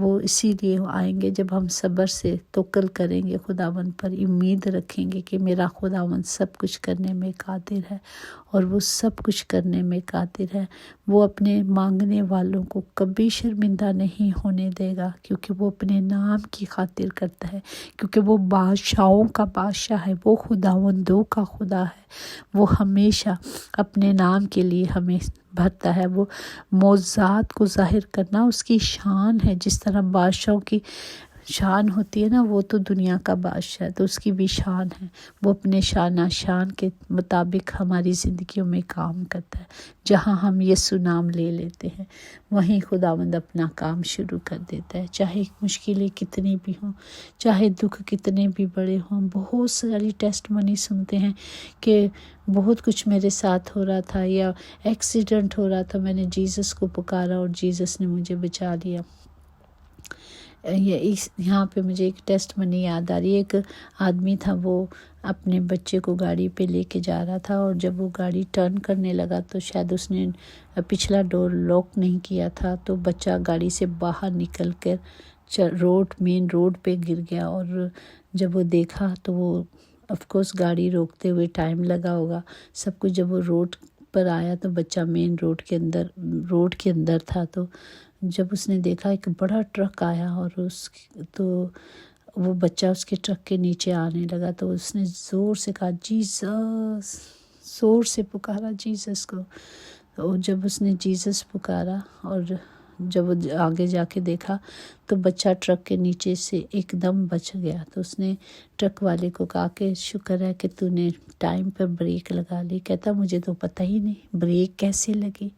وہ اسی لیے آئیں گے جب ہم صبر سے توکل کریں گے، خداوند پر امید رکھیں گے کہ میرا خداوند سب کچھ کرنے میں قادر ہے، اور وہ سب کچھ کرنے میں قادر ہے۔ وہ اپنے مانگنے والوں کو کبھی شرمندہ نہیں ہونے دے گا، کیونکہ وہ اپنے نام کی خاطر کرتا ہے، کیونکہ وہ بادشاہوں کا بادشاہ ہے، وہ خداوندوں کا خدا ہے۔ وہ ہمیشہ اپنے نام کے لیے ہمیں بھرتا ہے۔ وہ معجزات کو ظاہر کرنا اس کی شان ہے، جس طرح بادشاہوں کی شان ہوتی ہے نا، وہ تو دنیا کا بادشاہ ہے تو اس کی بھی شان ہے۔ وہ اپنے شان کے مطابق ہماری زندگیوں میں کام کرتا ہے۔ جہاں ہم یسوع نام لے لیتے ہیں وہیں خداوند اپنا کام شروع کر دیتا ہے، چاہے مشکلیں کتنی بھی ہوں، چاہے دکھ کتنے بھی بڑے ہوں۔ بہت ساری ٹیسٹمنی سنتے ہیں کہ بہت کچھ میرے ساتھ ہو رہا تھا، یا ایکسیڈنٹ ہو رہا تھا، میں نے جیزس کو پکارا اور جیزس نے مجھے بچا لیا۔ یہاں پہ مجھے ایک ٹیسٹمنی یاد آ رہی ہے۔ ایک آدمی تھا، وہ اپنے بچے کو گاڑی پہ لے کے جا رہا تھا، اور جب وہ گاڑی ٹرن کرنے لگا تو شاید اس نے پچھلا ڈور لاک نہیں کیا تھا، تو بچہ گاڑی سے باہر نکل کر مین روڈ پہ گر گیا۔ اور جب وہ دیکھا تو وہ آف کورس گاڑی روکتے ہوئے ٹائم لگا ہوگا سب کچھ، جب وہ روڈ پر آیا تو بچہ مین روڈ کے اندر تھا۔ تو جب اس نے دیکھا ایک بڑا ٹرک آیا، اور تو وہ بچہ اس کے ٹرک کے نیچے آنے لگا، تو اس نے زور سے کہا جیزس، زور سے پکارا جیزس کو۔ اور جب اس نے جیزس پکارا اور جب وہ آگے جا کے دیکھا تو بچہ ٹرک کے نیچے سے ایک دم بچ گیا۔ تو اس نے ٹرک والے کو کہا کہ شکر ہے کہ تو نے ٹائم پر بریک لگا لی۔ کہتا مجھے تو پتہ ہی نہیں بریک کیسے لگی،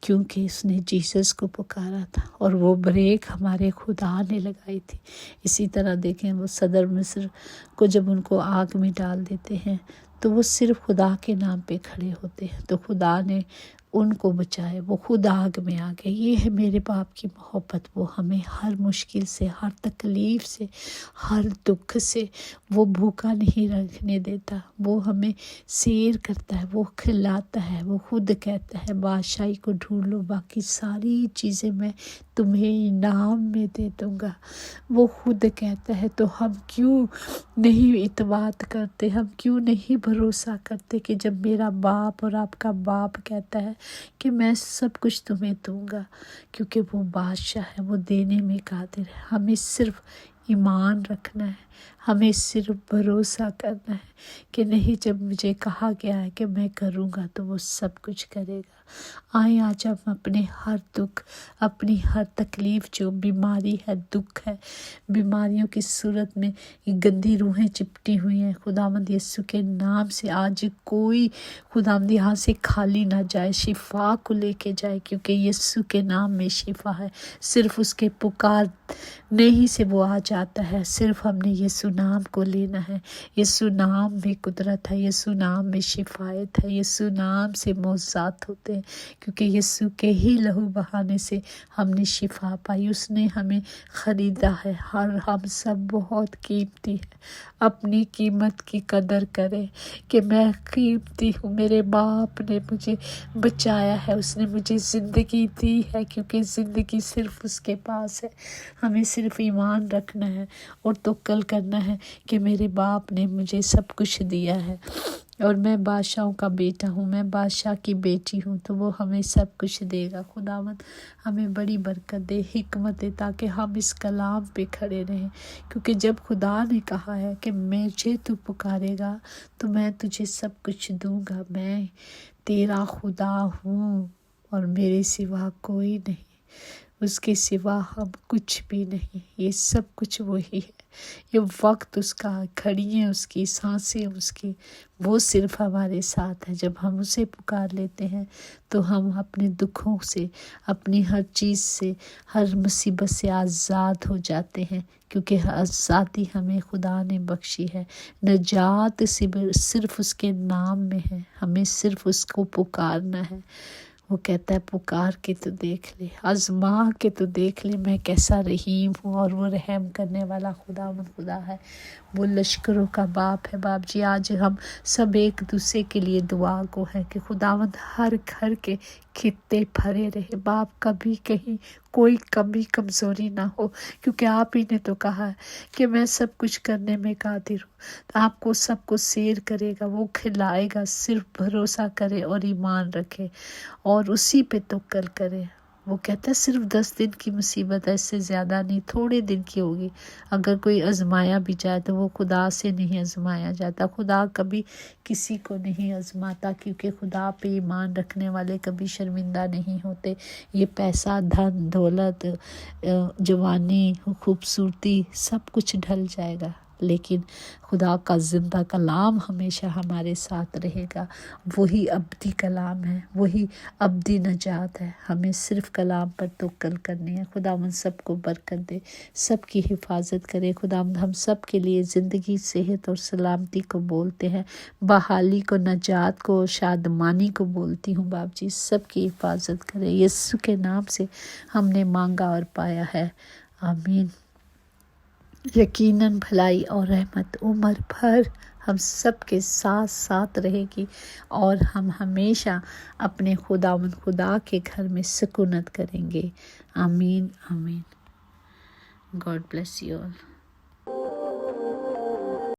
کیونکہ اس نے جیسس کو پکارا تھا، اور وہ بریک ہمارے خدا نے لگائی تھی۔ اسی طرح دیکھیں، وہ صدر مصر کو جب ان کو آگ میں ڈال دیتے ہیں تو وہ صرف خدا کے نام پہ کھڑے ہوتے ہیں، تو خدا نے ان کو بچائے، وہ خود آگ میں آ گئے۔ یہ ہے میرے باپ کی محبت، وہ ہمیں ہر مشکل سے، ہر تکلیف سے، ہر دکھ سے وہ بھوکا نہیں رکھنے دیتا، وہ ہمیں سیر کرتا ہے، وہ کھلاتا ہے۔ وہ خود کہتا ہے بادشاہی کو ڈھونڈ لو، باقی ساری چیزیں میں تمہیں انعام میں دے دوں گا۔ وہ خود کہتا ہے، تو ہم کیوں نہیں اطاعت کرتے، ہم کیوں نہیں بھروسہ کرتے کہ جب میرا باپ اور آپ کا باپ کہتا ہے کہ میں سب کچھ تمہیں دوں گا، کیونکہ وہ بادشاہ ہے، وہ دینے میں قادر ہے۔ ہمیں صرف ایمان رکھنا ہے، ہمیں صرف بھروسہ کرنا ہے کہ نہیں، جب مجھے کہا گیا ہے کہ میں کروں گا تو وہ سب کچھ کرے گا۔ آئیں آج ہم اپنے ہر دکھ، اپنی ہر تکلیف، جو بیماری ہے، دکھ ہے، بیماریوں کی صورت میں یہ گندی روحیں چپٹی ہوئی ہیں، خداوند یسوع کے نام سے آج کوئی خداوند یہاں سے خالی نہ جائے، شفا کو لے کے جائے، کیونکہ یسوع کے نام میں شفا ہے۔ صرف اس کے پکارنے ہی سے وہ آ جاتا ہے، صرف ہم نے یسوع نام کو لینا ہے۔ یسوع نام میں قدرت ہے، یسوع نام میں شفایت ہے، یسوع نام سے معجزات ہوتے ہیں، کیونکہ یسوع کے ہی لہو بہانے سے ہم نے شفا پائی، اس نے ہمیں خریدا ہے، ہم سب بہت قیمتی ہیں۔ اپنی قیمت کی قدر کرے کہ میں قیمتی ہوں، میرے باپ نے مجھے بچایا ہے، اس نے مجھے زندگی دی ہے، کیونکہ زندگی صرف اس کے پاس ہے۔ ہمیں صرف ایمان رکھنا ہے اور توکل کرنا ہے کہ میرے باپ نے مجھے سب کچھ دیا ہے، اور میں بادشاہوں کا بیٹا ہوں، میں بادشاہ کی بیٹی ہوں، تو وہ ہمیں سب کچھ دے گا۔ خداوند ہمیں بڑی برکت دے، حکمت دے، تاکہ ہم اس کلام پہ کھڑے رہیں، کیونکہ جب خدا نے کہا ہے کہ مجھے تو پکارے گا تو میں تجھے سب کچھ دوں گا، میں تیرا خدا ہوں اور میرے سوا کوئی نہیں، اس کے سوا ہم کچھ بھی نہیں، یہ سب کچھ وہی ہے، یہ وقت اس کا، کھڑیاں اس کی، سانسیں اس کی، وہ صرف ہمارے ساتھ ہے۔ جب ہم اسے پکار لیتے ہیں تو ہم اپنے دکھوں سے، اپنی ہر چیز سے، ہر مصیبت سے آزاد ہو جاتے ہیں، کیونکہ آزادی ہمیں خدا نے بخشی ہے، نجات صرف اس کے نام میں ہے، ہمیں صرف اس کو پکارنا ہے۔ وہ کہتا ہے پکار کے تو دیکھ لے، آزما کے تو دیکھ لے میں کیسا رحیم ہوں، اور وہ رحم کرنے والا خدا ہے، وہ لشکروں کا باپ ہے۔ باپ جی آج ہم سب ایک دوسرے کے لیے دعا کو ہے کہ خداوند ہر گھر کے خطے بھرے رہے باپ، کبھی کہیں کوئی کمی کمزوری نہ ہو، کیونکہ آپ ہی نے تو کہا ہے کہ میں سب کچھ کرنے میں قادر ہوں۔ تو آپ کو سب کو سیر کرے گا، وہ کھلائے گا، صرف بھروسہ کرے اور ایمان رکھے اور اسی پہ توکل کرے۔ وہ کہتا ہے صرف 10 دن کی مصیبت ہے، اس سے زیادہ نہیں، تھوڑے دن کی ہوگی۔ اگر کوئی آزمایا بھی جائے تو وہ خدا سے نہیں آزمایا جاتا، خدا کبھی کسی کو نہیں آزماتا، کیونکہ خدا پہ ایمان رکھنے والے کبھی شرمندہ نہیں ہوتے۔ یہ پیسہ، دھن، دولت، جوانی، خوبصورتی سب کچھ ڈھل جائے گا، لیکن خدا کا زندہ کلام ہمیشہ ہمارے ساتھ رہے گا۔ وہی ابدی کلام ہے، وہی ابدی نجات ہے، ہمیں صرف کلام پر توکل کرنی ہے۔ خداوند سب کو برکت دے، سب کی حفاظت کرے۔ خداوند ہم سب کے لیے زندگی، صحت اور سلامتی کو بولتے ہیں، بحالی کو، نجات کو، شادمانی کو بولتی ہوں۔ باپ جی سب کی حفاظت کرے، یسوع کے نام سے ہم نے مانگا اور پایا ہے، آمین۔ یقیناً بھلائی اور رحمت عمر بھر ہم سب کے ساتھ ساتھ رہے گی، اور ہم ہمیشہ اپنے خدا کے گھر میں سکونت کریں گے، آمین آمین۔ God bless you all.